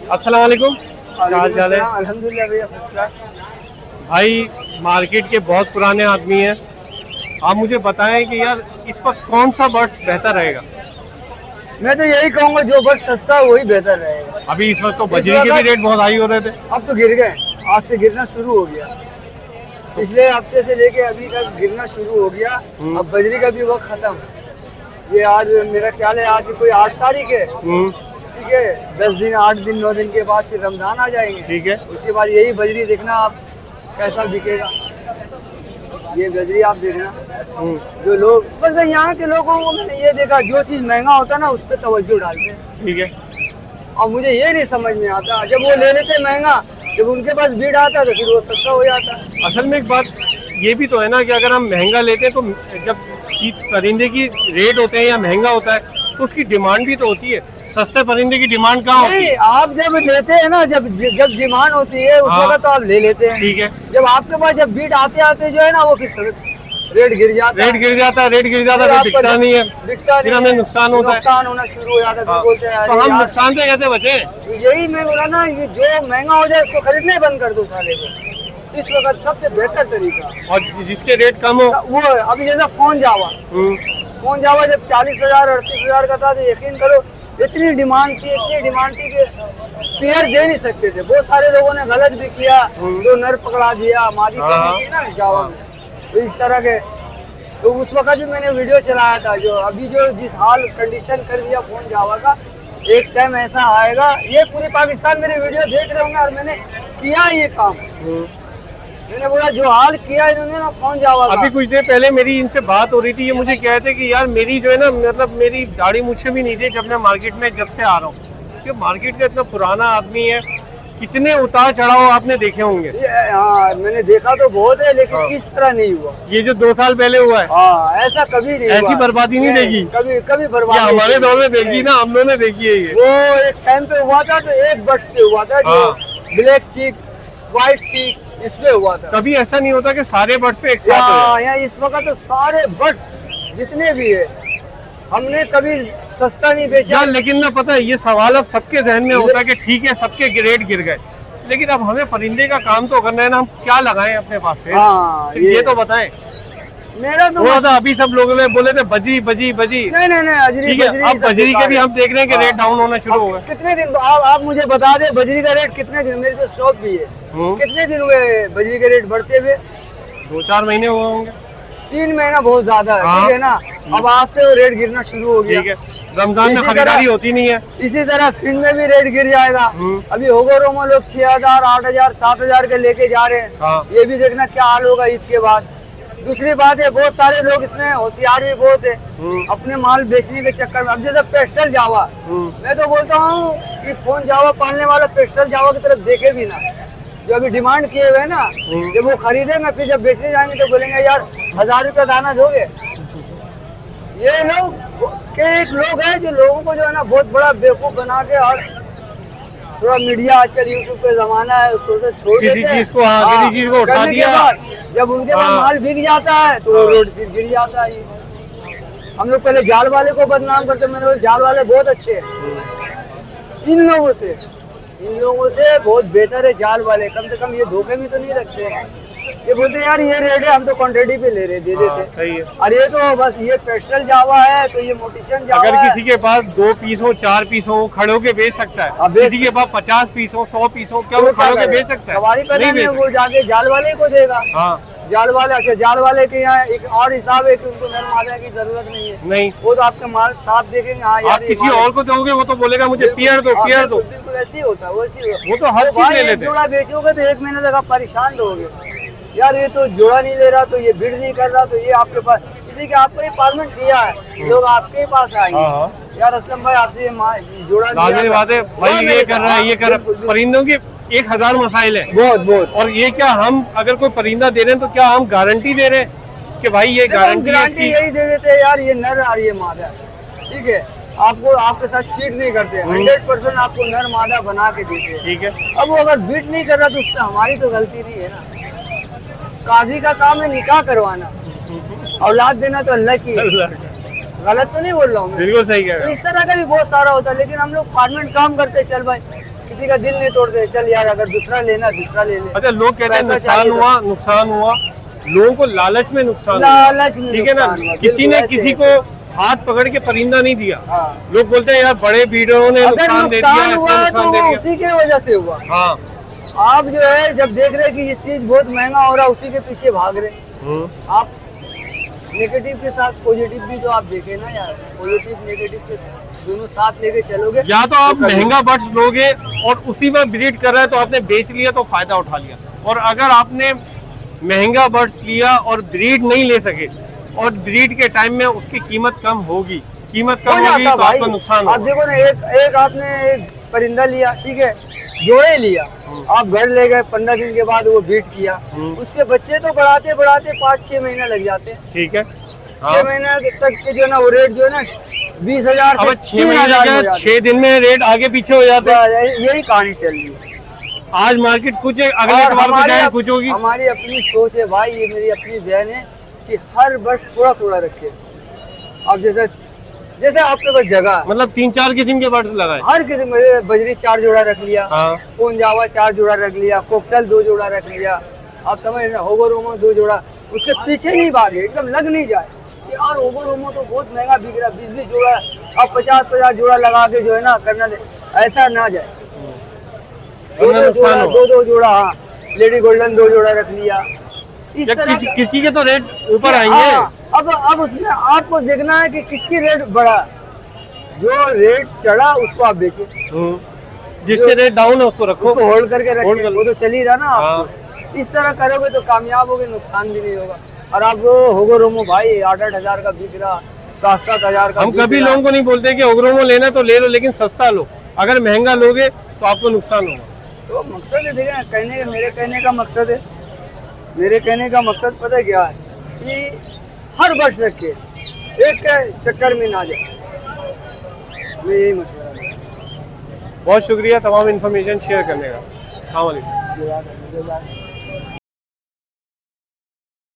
अस्सलाम वालेकुम। क्या हाल चाल है अल्हम्दुलिल्लाह भैया, फर्स्ट क्लास। भाई? मार्केट के बहुत पुराने आदमी हैं, आप मुझे बताएं कि यार इस वक्त कौन सा बर्ड्स बेहतर रहेगा? मैं तो यही कहूँगा जो बस सस्ता है वही बेहतर रहेगा। अभी इस वक्त तो बजरी के भी रेट बहुत हाई हो रहे थे। अब तो गिर गए, आज से गिरना शुरू हो गया। पिछले हफ्ते से लेके अभी तक गिरना शुरू हो गया। अब बजरी का भी वक्त खत्म। ये आज मेरा ख्याल है आज कोई 8 तारीख है, ठीक है। 10 दिन 8 दिन 9 दिन के बाद फिर रमजान आ जाएंगे, ठीक है। उसके बाद यही बजरी देखना आप कैसा बिकेगा। ये बजरी आप देखना, जो लोग बस यहाँ के लोगों को मैंने ये देखा, जो चीज महंगा होता है ना उस पर तवज्जो डालते हैं, ठीक है। और मुझे ये नहीं समझ में आता, जब वो ले लेते महंगा, जब उनके पास भीड़ आता है तो फिर वो सस्ता हो जाता है। असल में एक बात ये भी तो है ना कि अगर हम महंगा लेते हैं तो जब चीप परिंदे की रेट होते हैं या महंगा होता है तो उसकी डिमांड भी तो होती है। सस्ते परिंदे की डिमांड कहाँ होती है? आप जब लेते हैं ना, जब जब डिमांड होती है उस वक्त तो आप ले लेते हैं, ठीक है। जब आपके पास जब बीट आते आते जो है ना वो फिर रेट गिर जाता है, रेट गिर जाता है, रेट गिर जाता है, फिर बिकता नहीं है, फिर हमें नुकसान होता है, नुकसान होना शुरू हो जाता है। फिर बोलते हैं तो हम नुकसान से कैसे बचे? यही मैं बोला ना, ये जो महंगा हो जाए उसको खरीदने बंद कर दो साले को। इस वक्त सबसे बेहतर तरीका, और जिसके रेट कम हो वो अभी जैसा फोन जावा जब 40,000 38,000 का था तो यकीन करो इतनी डिमांड थी कि पेयर दे नहीं सकते थे। बहुत सारे लोगों ने गलत भी किया, तो नर पकड़ा दिया, मादी कमी थी ना जावा में, तो इस तरह के। तो उस वक्त भी मैंने वीडियो चलाया था, जो अभी जो जिस हाल कंडीशन कर दिया फोन जावा का, एक टाइम ऐसा आएगा, ये पूरे पाकिस्तान मेरे वीडियो देख रहे होंगे, और मैंने किया ये काम। मैंने बोला जो हाल किया इन्होंने ना फोन जावा का। अभी कुछ देर पहले मेरी इनसे बात हो रही थी, ये मुझे कहते कि यार मेरी जो है ना, मतलब मेरी दाढ़ी मुझे भी नहीं थी जब मैं मार्केट में जब से आ रहा हूँ। ये मार्केट का इतना पुराना आदमी है, कितने उतार चढ़ाव आपने देखे होंगे। हाँ मैंने देखा तो बहुत है, लेकिन किस तरह नहीं हुआ। ये जो 2 साल पहले हुआ है, हाँ ऐसा कभी नहीं ऐसी बर्बादी नहीं देखी, कभी बर्बादी हमारे दौर में देखी ना, हम लोगों ने देखी है। ये वो एक टाइम पे हुआ था, तो एक बर्ड्स पे हुआ था, जो ब्लैक चीक व्हाइट चीक इस पे हुआ था। कभी ऐसा नहीं होता कि सारे बर्ड्स पे एक साथ हो। यहाँ इस वक्त तो सारे बर्ड्स जितने भी है हमने कभी सस्ता नहीं बेचा। लेकिन ना पता है, ये सवाल अब सबके जहन में होता है कि ठीक है सबके रेट गिर गए, लेकिन अब हमें परिंदे का काम तो करना है ना, हम क्या लगाएं अपने पास पे? ये तो बताएं। मेरा तो हुआ था अभी सब लोगों ने बोले थे बजरी बजरी बजरी, नहीं ठीक है। अब बजरी के भी हम देख रहे हैं कि रेट डाउन होना शुरू हो गए। कितने दिन आप मुझे बता दे, बजरी का रेट कितने दिन, मेरे तो शौक भी है, कितने दिन हुए बजरी के रेट बढ़ते हुए? 2-4 महीने हुए होंगे। 3 महीना बहुत ज्यादा है, ठीक है ना। अब आज से वो रेट गिरना शुरू हो गया, ठीक है। रमजान में खरीदारी होती नहीं है। इसी तरह फिन में भी रेट गिर जाएगा। अभी होगो रोमो लोग 6,000 8,000 7,000 के लेके जा रहे हैं। ये भी देखना क्या हाल होगा ईद के बाद। दूसरी बात है, बहुत सारे लोग इसमें होशियार भी बहुत है, अपने माल बेचने के चक्कर में। अब जैसे पेस्टल जावा, मैं तो बोलता हूँ कि फोन जावा पालने वाला पेस्टल जावा की तरफ देखे भी ना, जो अभी डिमांड किए हुए ना, जब वो खरीदेंगे फिर जब बेचने जाएंगे तो बोलेंगे यार 1,000 रुपया दाना दोगे। ये लोग के एक लोग हैं जो लोगों को जो है ना बहुत बड़ा बेवकूफ बना के, और थोड़ा मीडिया आजकल यूट्यूब पे जमाना है, उसको से छोड़ देते हैं, किसी चीज को उठा दिया, जब उनके पास माल बिक जाता है तो रोड फिर गिर जाता है। हम लोग पहले जाल वाले को बदनाम करते, मैंने बोला जाल वाले बहुत अच्छे हैं। इन लोगों से बहुत बेहतर है जाल वाले, कम से कम ये धोखे में तो नहीं रखते। ये बोलते यार ये रेट है, हम तो क्वांटिटी पे ले रहे दे देते। सही है। और ये तो बस ये पेस्टल जावा है तो ये मोटिशन जावा अगर है। किसी के पास 2 पीस हो 4 पीस हो, खड़े होके बेच सकता है। किसी के पास 50 पीस हो 100 पीस हो, क्या वो खड़े होके बेच सकता है? वो जाके जाल वाले को देगा। जाल वाले, अच्छा जाल वाले के यहाँ एक और हिसाब है कि उनको नर मादा की जरूरत नहीं है, वो तो आपके माल साफ देखेंगे। हाँ यार, आप किसी और को दोगे वो तो बोलेगा मुझे पेयर दो। बिल्कुल ऐसे ही होता है, वो तो हर चीज ले लेते हैं। जोड़ा बेचोगे तो 1 महीने तक आप परेशान रहोगे, यार ये तो जोड़ा नहीं ले रहा, तो ये बिड नहीं कर रहा, तो ये आपके पास, इसलिए कि आपको ये पार्टमेंट किया है, लोग आपके पास आएंगे। यार असलम भाई आपसे जोड़ा लाजमी बात है भाई, ये कर रहा है, ये कर रहा है। परिंदों की 1000 मसाइल है, बहुत। और ये क्या हम अगर कोई परिंदा दे रहे हैं तो क्या हम गारंटी दे रहे हैं कि भाई ये गारंटी यही दे देते हैं यार, ये नर और ये मादा, ठीक है। आपको आपके साथ चीट नहीं करते, 100% आपको नर मादा बना के देते हैं, ठीक है। अब वो अगर बीट नहीं कर रहा तो उसमें हमारी तो गलती नहीं है ना। काजी का काम है निकाह करवाना, औलाद देना तो अल्लाह की है। गलत तो नहीं बोल रहा हूँ, बिल्कुल सही कह रहे हैं। इस तरह का भी बहुत सारा होता है, लेकिन हम लोग पार्टमेंट काम करते, चल भाई किसी का दिल नहीं तोड़ते, चल यार अगर दूसरा लेना दूसरा ले ले। अच्छा, लोग कहते हैं पैसा नुकसान चाहिए हुआ, नुकसान हुआ, लोगों को लालच में नुकसान हुआ। लालच में ठीक है ना, नुकसान हुआ, किसी ने बिल्कुल किसी ऐसे। को हाथ पकड़ के परिंदा नहीं दिया। हाँ। लोग बोलते हैं यार बड़े वीडियो ने अगर नुकसान दे दिया, नुकसान ऐसे हुआ तो नुकसान दे वो दिया। उसी के वजह से हुआ। हाँ। आप जो है जब देख रहे हैं कि ये चीज बहुत महंगा हो रहा है, उसी के पीछे भाग रहे। आप नेगेटिव के साथ पॉजिटिव भी तो आप देखें ना यार, पॉजिटिव नेगेटिव के दोनों साथ लेके चलोगे। या तो आप महंगा बड्स लोगे और उसी में ब्रीड कर रहा है तो आपने बेच लिया तो फायदा उठा लिया, और अगर आपने महंगा बड्स लिया और ब्रीड नहीं ले सके और ब्रीड के टाइम में उसकी कीमत कम होगी, कीमत कम हो होगी जाता तो भाई। आपको नुकसान आप होगा। देखो ना, एक आपने एक परिंदा लिया, ठीक है, जोड़े लिया, आप घर ले गए, 15 दिन के बाद वो ब्रीड किया, उसके बच्चे तो बढ़ाते बढ़ाते 5-6 महीना लग जाते हैं। ठीक है। 6 महीने तक के जो है ना वो रेट जो है ना 20,000 अब से 6 महीने 3,000 का हो जाते 6 दिन में रेट आगे पीछे हो जाते हैं। हैं। यही कहानी चल रही है। आज मार्केट कुछ है, अगले और बार को जाए कुछ होगी। हमारी अपनी सोच है भाई, ये मेरी अपनी जहन है कि हर वर्ष थोड़ा थोड़ा रखे। अब जैसे आपके पास जगह, मतलब 3-4 किस्म के बर्ड्स लगाए। हर किस्म के, बजरी 4 जोड़ा रख लिया, हाँ। जावा 4 जोड़ा रख लिया, कोकटल 2 जोड़ा रख लिया, आप समझ रहे, होगोरोमो 2 जोड़ा, उसके पीछे नहीं भागे, एकदम लग नहीं जाए यार होगोरोमो तो बहुत महंगा बिक रहा, 20-20 जोड़ा, अब 50-50 जोड़ा लगा के जो है ना करना, ऐसा ना जाए। दो जोड़ा, हाँ, लेडी गोल्डन 2 जोड़ा रख लिया। इस या तरह किसी के तो रेट ऊपर आएंगे। हाँ, अब उसमें आपको देखना है कि किसकी रेट बढ़ा, जो रेट चढ़ा उसको आप बेचो, जिसके रेट डाउन है उसको रखो, उसको होल्ड करके Hold रखो, कर वो तो चल ही रहा ना हाँ। आपको। इस तरह करोगे तो कामयाब होगे, नुकसान भी नहीं होगा। और आप वो होगोरोमो भाई 8-8 हजार का बिक रहा, 7-7 हजार का हम बिक कभी रहा। लोगों को नहीं बोलते कि ओग्रोमो लेना तो ले लो, लेकिन सस्ता लो। अगर महंगा लोगे तो आपको नुकसान होगा। तो मकसद है, देखिए ना, मेरे कहने का मकसद है, मेरे कहने का मकसद पता है क्या है, कि हर वर्ष रखे, एक के चक्कर में ना जाए, मैं यही मशवरा दूंगा। बहुत शुक्रिया तमाम इन्फॉर्मेशन शेयर करने का। अस्सलाम वालेकुम। जज़ाकल्लाह।